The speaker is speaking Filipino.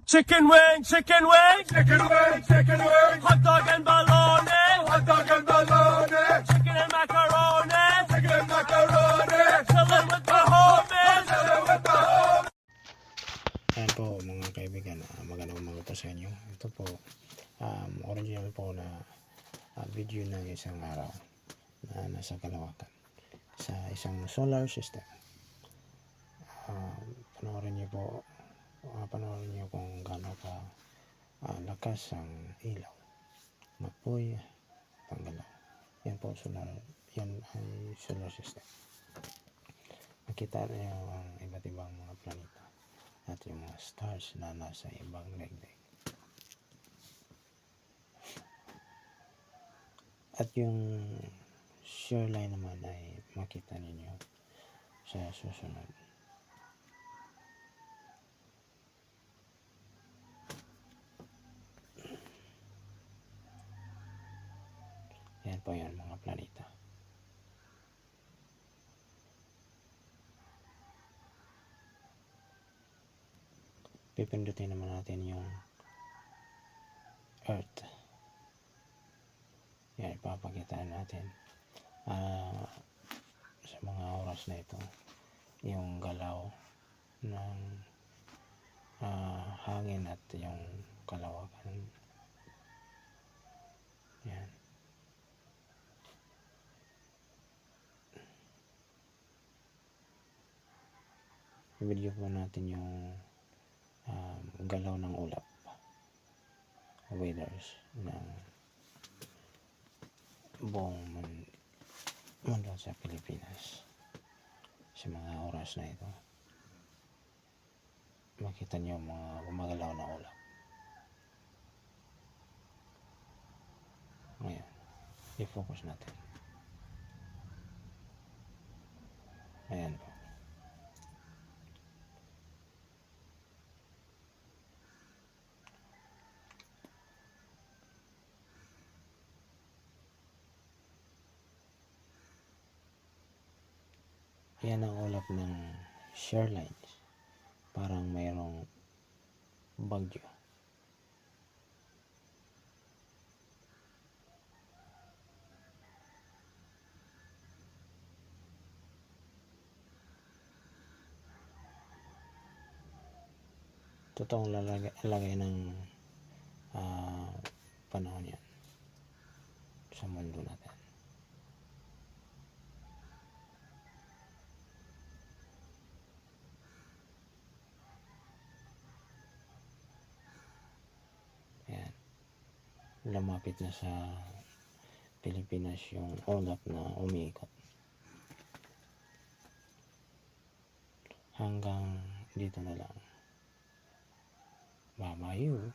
Chicken wing, chicken wing, Chicken wing, chicken wing, hot dog and bologna, hot dog and bologna, chicken and macaroni, chicken and macaroni, chillin' with the homies. chilling with the homies. Ayan po mga kaibigan, magandang umaga po sa inyo. Ito po, original po na video ng isang araw na nasa kalawakan sa isang solar system. Panoorin niyo kung gaano ka lakas ang ilaw, mapoy, panggalaw. Yan po yan ay solar system. Makita niyo ang iba't ibang mga planeta at yung mga stars na nasa ibang daigdig. At yung shoreline naman ay makita ninyo sa susunod. Yan po yan mga planeta. Pipindutin naman natin yung Earth. Yan, ipapakita natin sa mga oras na ito yung galaw ng hangin at yung kalawakan. Yan. I-video po natin yung galaw ng ulap, weathers ng buong mundo sa Pilipinas. Sa mga oras na ito, makita niyo mga gumagalaw na ulap. Ngayon, i-focus natin. Ayan po. Yan ang ulap ng shorelines. Parang mayroong bagyo. Totoong lagay ng panahon yan sa mundo natin. Ayan. Lumapit na sa Pilipinas yung ulap na umiikot. Hanggang dito na lang. Bye-bye you.